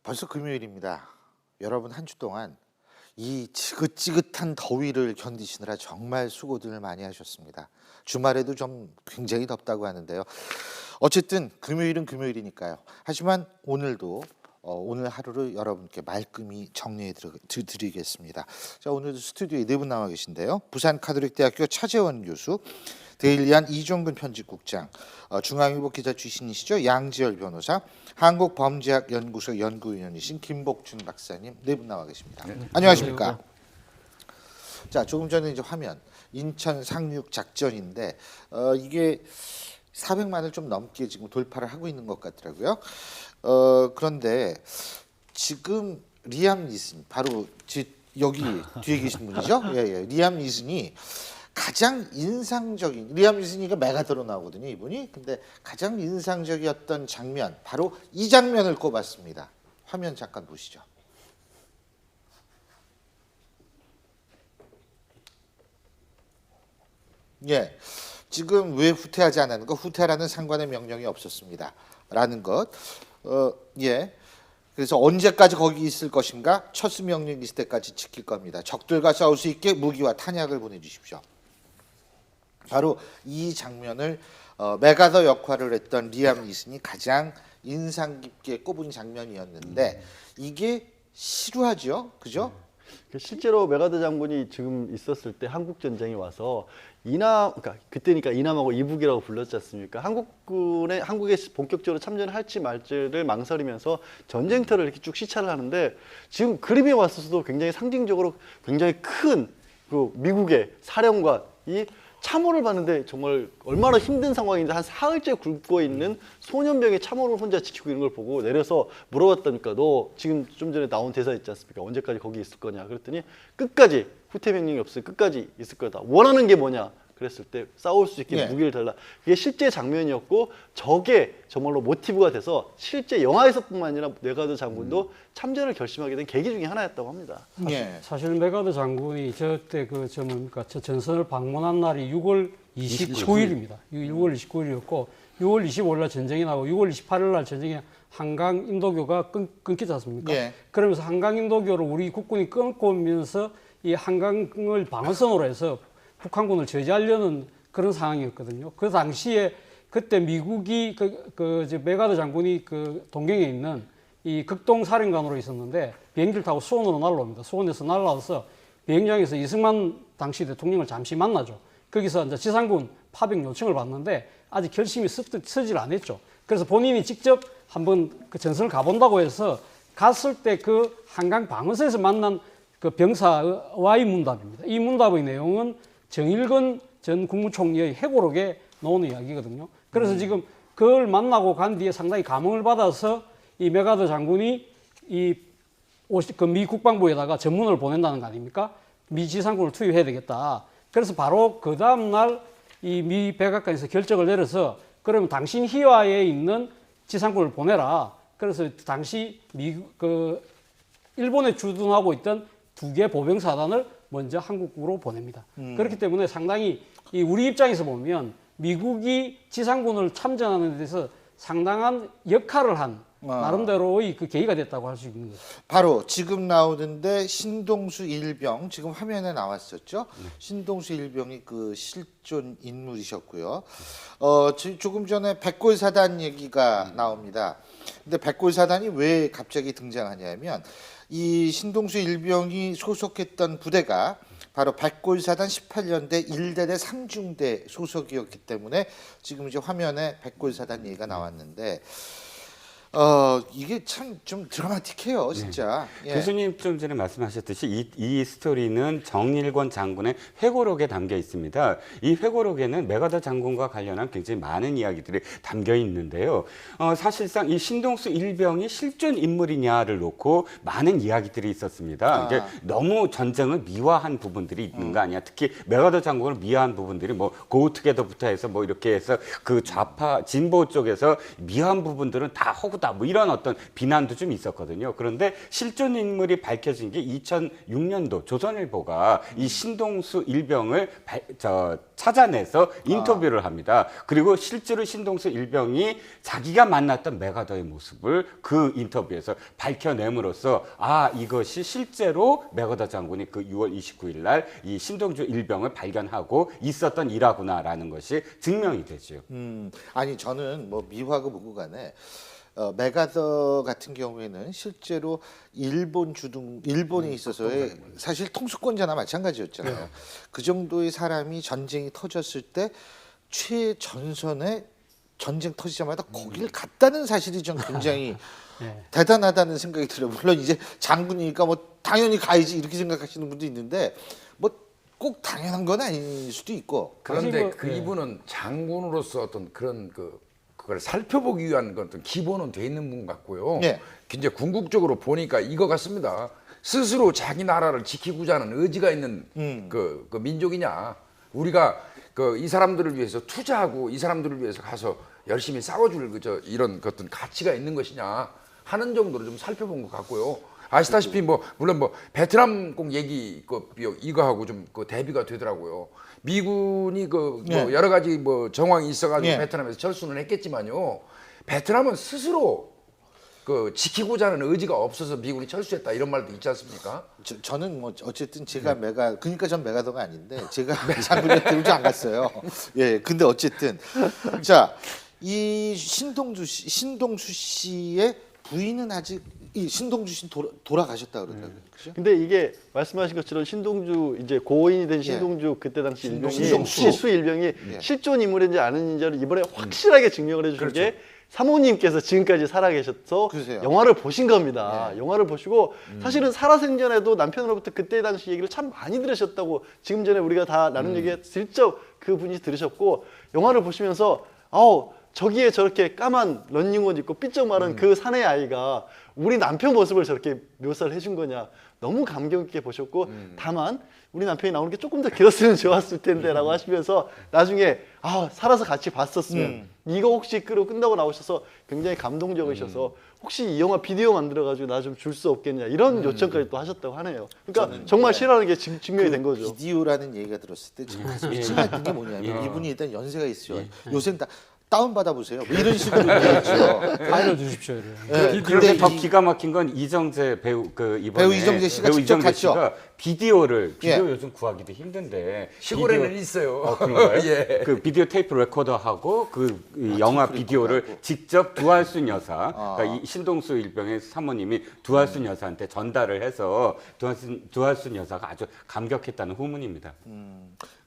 벌써 금요일입니다. 여러분 한 주 동안 이 지긋지긋한 더위를 견디시느라 정말 수고들 많이 하셨습니다. 주말에도 좀 굉장히 덥다고 하는데요. 어쨌든 금요일은 금요일이니까요. 하지만 오늘도 오늘 하루를 여러분께 말끔히 정리해 드리겠습니다. 자, 오늘도 스튜디오에 네 분 나와 계신데요. 부산카톨릭대학교 차재원 교수, 데일리안 이종근 편집국장, 중앙일보 기자 출신이시죠. 양지열 변호사, 한국범죄학연구소 연구위원이신 김복준 박사님 네 분 나와 계십니다. 네. 안녕하십니까? 자, 조금 전에 이제 화면 인천 상륙 작전인데 이게 400만을 좀 넘게 지금 돌파를 하고 있는 것 같더라고요. 그런데 지금 리암 니슨 바로 여기 뒤에 계신 분이죠? 예, 리암 니슨이 가장 인상적인, 리암 니슨이가 메가더로 나오거든요, 이분이. 근데 가장 인상적이었던 장면, 바로 이 장면을 꼽았습니다. 화면 잠깐 보시죠. 예, 지금 왜 후퇴하지 않았는 거? 후퇴라는 상관의 명령이 없었습니다. 라는 것. 예. 그래서 언제까지 거기 있을 것인가? 철수 명령이 있을 때까지 지킬 겁니다. 적들과 싸울 수 있게 무기와 탄약을 보내주십시오. 바로 이 장면을 메가더 역할을 했던 리암 니슨이 가장 인상 깊게 꼽은 장면이었는데 이게 실화죠, 그죠? 실제로 메가더 장군이 지금 있었을 때 한국 전쟁에 와서 그러니까 그때니까 이남하고 이북이라고 불렀지 않습니까? 한국에 본격적으로 참전할지 말지를 망설이면서 전쟁터를 이렇게 쭉 시찰을 하는데 지금 그림에 왔어서도 굉장히 상징적으로 굉장히 큰 그 미국의 사령관이 참호를 받는데 정말 얼마나 힘든 상황인데 한 사흘째 굶고 있는 소년병의 참호를 혼자 지키고 있는 걸 보고 내려서 물어봤다니까 너 지금 좀 전에 나온 대사 있지 않습니까? 언제까지 거기 있을 거냐 그랬더니 끝까지 후퇴 명령이 없으니 끝까지 있을 거다. 원하는 게 뭐냐? 그랬을 때 싸울 수 있게 무기를 달라. 그게 실제 장면이었고 저게 정말로 모티브가 돼서 실제 영화에서뿐만 아니라 메가더 장군도 참전을 결심하게 된 계기 중에 하나였다고 합니다. 사실 메가더 장군이 저때 저 전선을 방문한 날이 6월 29일입니다. 6월 29일이었고 6월 25일 날 전쟁이 나고 6월 28일 날 전쟁이 한강 인도교가 끊기지 않습니까? 그러면서 한강 인도교를 우리 국군이 끊고 오면서 이 한강을 방어선으로 해서 북한군을 저지하려는 그런 상황이었거든요. 그 당시에 그때 미국이 메가더 장군이 그 동경에 있는 이 극동사령관으로 있었는데 비행기를 타고 수원으로 날라옵니다. 수원에서 날라와서 비행장에서 이승만 당시 대통령을 잠시 만나죠. 거기서 이제 지상군 파병 요청을 받는데 아직 결심이 서질 안 했죠. 그래서 본인이 직접 한번 그 전선을 가본다고 해서 갔을 때 그 한강 방어선에서 만난 그 병사와의 문답입니다. 이 문답의 내용은 정일근 전 국무총리의 회고록에 나오는 이야기거든요. 그래서 지금 그걸 만나고 간 뒤에 상당히 감흥을 받아서 이 메가더 장군이 미 국방부에다가 전문을 보낸다는 거 아닙니까? 미 지상군을 투입해야 되겠다. 그래서 바로 그 다음 날 이 미 백악관에서 결정을 내려서 그러면 당신 희화에 있는 지상군을 보내라. 그래서 당시 일본에 주둔하고 있던 2개 보병사단을 먼저 한국으로 보냅니다. 그렇기 때문에 상당히 우리 입장에서 보면 미국이 지상군을 참전하는 데 대해서 상당한 역할을 한 나름대로의 그 계기가 됐다고 할 수 있는 거죠. 바로 지금 나오는데 신동수 일병 지금 화면에 나왔었죠. 신동수 일병이 그 실존 인물이셨고요. 조금 전에 백골사단 얘기가 나옵니다. 근데 백골사단이 왜 갑자기 등장하냐면 이 신동수 일병이 소속했던 부대가 바로 백골사단 18년대 1대대 3중대 소속이었기 때문에 지금 이제 화면에 백골사단 얘기가 나왔는데 이게 참 좀 드라마틱해요, 진짜. 교수님 좀 전에 말씀하셨듯이 이 스토리는 정일권 장군의 회고록에 담겨 있습니다. 이 회고록에는 메가더 장군과 관련한 굉장히 많은 이야기들이 담겨 있는데요. 사실상 이 신동수 일병이 실존 인물이냐를 놓고 많은 이야기들이 있었습니다. 이게 너무 전쟁을 미화한 부분들이 있는 거 아니야? 특히 메가더 장군을 미화한 부분들이 뭐 고우투게더부터 해서 뭐 이렇게 해서 그 좌파 진보 쪽에서 미화한 부분들은 다 허구 없다 뭐 이런 어떤 비난도 좀 있었거든요. 그런데 실존 인물이 밝혀진 게 2006년도 조선일보가 이 신동수 일병을 찾아내서 인터뷰를 합니다. 그리고 실제로 신동수 일병이 자기가 만났던 메가더의 모습을 그 인터뷰에서 밝혀냄으로써 아 이것이 실제로 메가더 장군이 그 6월 29일 날 이 신동주 일병을 발견하고 있었던 일화구나라는 것이 증명이 되죠. 아니 저는 뭐 미화가 뭐고 간에 메가더 같은 경우에는 실제로 일본에 있어서의 사실 통수권자나 마찬가지였잖아요. 그 정도의 사람이 전쟁이 터졌을 때 최전선에 전쟁 터지자마자 거기를 갔다는 사실이 좀 굉장히 대단하다는 생각이 들어요. 물론 이제 장군이니까 뭐 당연히 가야지 이렇게 생각하시는 분도 있는데 뭐 꼭 당연한 건 아닐 수도 있고. 그런데 뭐, 그 이분은 장군으로서 어떤 그런 그걸 살펴보기 위한 어떤 기본은 돼 있는 분 같고요. 네. 이제 궁극적으로 보니까 이거 같습니다. 스스로 자기 나라를 지키고자 하는 의지가 있는 그 민족이냐. 우리가 이 사람들을 위해서 투자하고 이 사람들을 위해서 가서 열심히 싸워줄 이런 어떤 가치가 있는 것이냐 하는 정도로 좀 살펴본 것 같고요. 아시다시피 뭐 물론 뭐 베트남 꼭 얘기 이거하고 좀 대비가 되더라고요. 미군이 뭐 여러 가지 뭐 정황이 있어가지고 베트남에서 철수는 했겠지만요. 베트남은 스스로 지키고자 하는 의지가 없어서 미군이 철수했다 이런 말도 있지 않습니까? 저는 뭐 어쨌든 제가 그러니까 전 메가더가 아닌데 제가 장군한테 안 갔어요. 예, 근데 어쨌든 자 이 신동수 씨의 부인은 아직 이 신동주 씨 돌아가셨다 그러더라고요. 그죠? 근데 이게 말씀하신 것처럼 신동주 이제 고인이 된 신동주 그때 당시 일병이 신동수. 실수 일병이 실존 인물인지 아닌지를 이번에 확실하게 증명을 해주신 게 사모님께서 지금까지 살아계셔서 그러세요. 영화를 보신 겁니다. 영화를 보시고 사실은 살아생전에도 남편으로부터 그때 당시 얘기를 참 많이 들으셨다고 지금 전에 우리가 다 나눈 얘기에 슬쩍 그분이 들으셨고 영화를 보시면서 저기에 저렇게 까만 런닝옷 입고 삐쩍 마른 그 사내 아이가 우리 남편 모습을 저렇게 묘사를 해준 거냐 너무 감격 있게 보셨고 다만 우리 남편이 나오는 게 조금 더 길었으면 좋았을 텐데 라고 하시면서 나중에 살아서 같이 봤었으면 이거 혹시 끝나고 나오셔서 굉장히 감동적이셔서 혹시 이 영화 비디오 만들어가지고 나 좀 줄 수 없겠냐 이런 요청까지 또 하셨다고 하네요. 그러니까 정말 실화라는 게 증명이 된 거죠. 비디오라는 얘기가 들었을 때 제 가슴이 찡했던 게 뭐냐면 이분이 일단 연세가 있어요. 요새는 다운 받아 보세요. 뭐 이런 식으로 얘기했죠. 파일을 주십시오. 이래요. 네, 그런데 더 기가 막힌 건 이정재 배우 이번에 배우 이정재 씨가 직접 갔죠. 비디오 요즘 구하기도 힘든데 시골에는 있어요. 그런가요? 예. 그 비디오 테이프 레코더하고 이 영화 비디오를 직접 두할순 여사, 그러니까 이 신동수 일병의 사모님이 두할순 여사한테 전달을 해서 두할순 여사가 아주 감격했다는 후문입니다.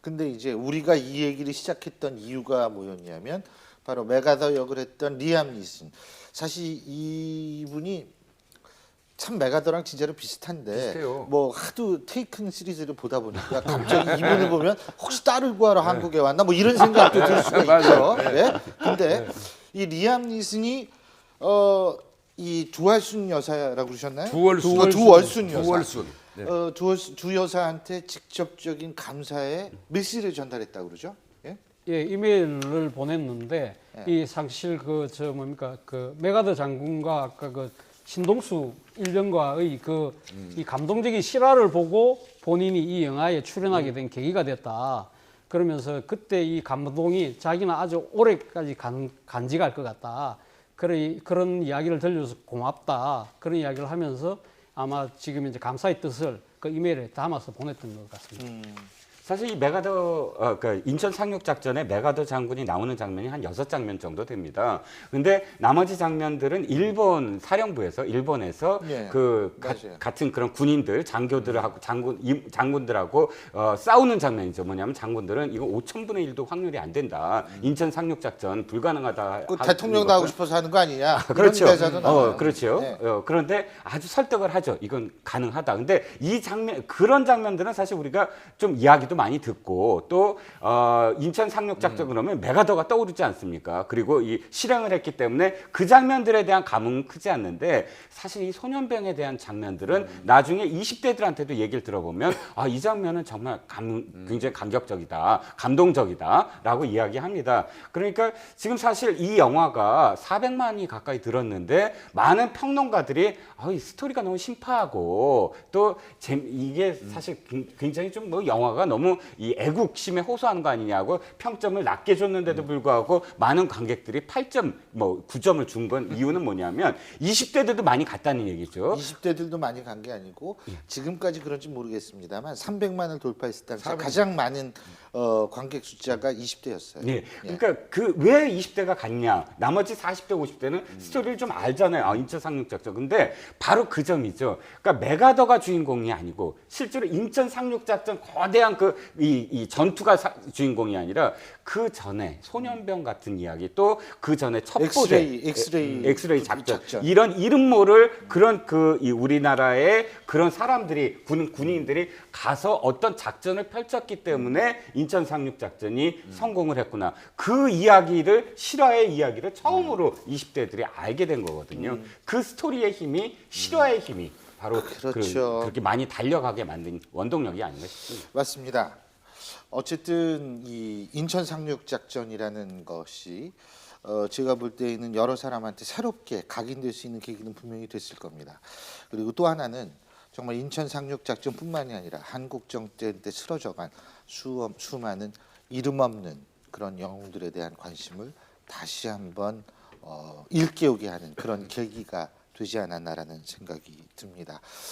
근데 이제 우리가 이 얘기를 시작했던 이유가 뭐였냐면 바로 메가더 역을 했던 리암 니슨. 사실 이분이 참 메가더랑 진짜로 비슷한데 비슷해요. 뭐 하도 테이큰 시리즈를 보다 보니까 갑자기 이분을 보면 혹시 딸을 구하러 한국에 왔나 뭐 이런 생각도 들 수가 있죠. 네. 근데 이 리암 니슨이 이 두할순 여사라고 그러셨나요? 두월순 여사. 두월순. 네. 두 여사한테 직접적인 감사의 메시지를 전달했다고 그러죠? 예? 예, 이메일을 보냈는데 이 사실 그 메가더 장군과 아까 그 신동수 일병과의 이 감동적인 실화를 보고 본인이 이 영화에 출연하게 된 계기가 됐다. 그러면서 그때 이 감동이 자기는 아주 오래까지 간직할 것 같다. 그런 이야기를 들려줘서 고맙다. 그런 이야기를 하면서 아마 지금 이제 감사의 뜻을 그 이메일에 담아서 보냈던 것 같습니다. 사실 이 메가더 그러니까 인천 상륙 작전에 메가더 장군이 나오는 장면이 한 6장면 정도 됩니다. 근데 나머지 장면들은 일본 사령부에서 일본에서 같은 그런 군인들 장교들하고 장군들하고 싸우는 장면이죠. 뭐냐면 장군들은 이거 5,000분의 1도 확률이 안 된다. 인천 상륙 작전 불가능하다. 대통령 나오고 싶어서 하는 거 아니냐? 그렇죠. 이런 대사도 나와요. 그렇죠. 네. 그런데 아주 설득을 하죠. 이건 가능하다. 근데 이 장면 그런 장면들은 사실 우리가 좀 이야기도 많이 듣고 또 인천 상륙작전 그러면 메가더가 떠오르지 않습니까? 그리고 이 실행을 했기 때문에 그 장면들에 대한 감흥은 크지 않는데 사실 이 소년병에 대한 장면들은 나중에 20대들한테도 얘기를 들어보면 이 장면은 정말 굉장히 감격적이다, 감동적이다라고 이야기합니다. 그러니까 지금 사실 이 영화가 400만이 가까이 들었는데 많은 평론가들이 이 스토리가 너무 심파하고 또 이게 사실 굉장히 좀 뭐 영화가 너무 이 애국심에 호소하는 거 아니냐고 평점을 낮게 줬는데도 불구하고 많은 관객들이 8점, 뭐 9점을 준 건 이유는 뭐냐면 20대들도 많이 갔다는 얘기죠. 20대들도 많이 간 게 아니고 지금까지 그런지 모르겠습니다만 300만을 돌파했을 당시 가장 많은 관객 숫자가 20대였어요. 네. 그러니까 그 왜 20대가 갔냐? 나머지 40대, 50대는 스토리를 좀 알잖아요. 인천 상륙작전. 근데 바로 그 점이죠. 그러니까 메가더가 주인공이 아니고 실제로 인천 상륙작전 거대한 이 전투가 주인공이 아니라 그 전에 소년병 같은 이야기 또 그 전에 첩보대 엑스레이 작전. 이런 이름 모를 그런 이 우리나라의 그런 사람들이 군인들이 가서 어떤 작전을 펼쳤기 때문에 인천 상륙작전이 성공을 했구나. 그 이야기를 실화의 이야기를 처음으로 20대들이 알게 된 거거든요. 그 스토리의 힘이 실화의 힘이 바로 그렇죠. 그렇게 많이 달려가게 만든 원동력이 아닌가 싶습니다. 맞습니다. 어쨌든 이 인천 상륙작전이라는 것이 제가 볼 때에는 여러 사람한테 새롭게 각인될 수 있는 계기는 분명히 됐을 겁니다. 그리고 또 하나는 정말 인천 상륙작전뿐만이 아니라 한국정권 때 쓰러져간 수많은 이름 없는 그런 영웅들에 대한 관심을 다시 한번 일깨우게 하는 그런 계기가 되지 않았나라는 생각이 듭니다.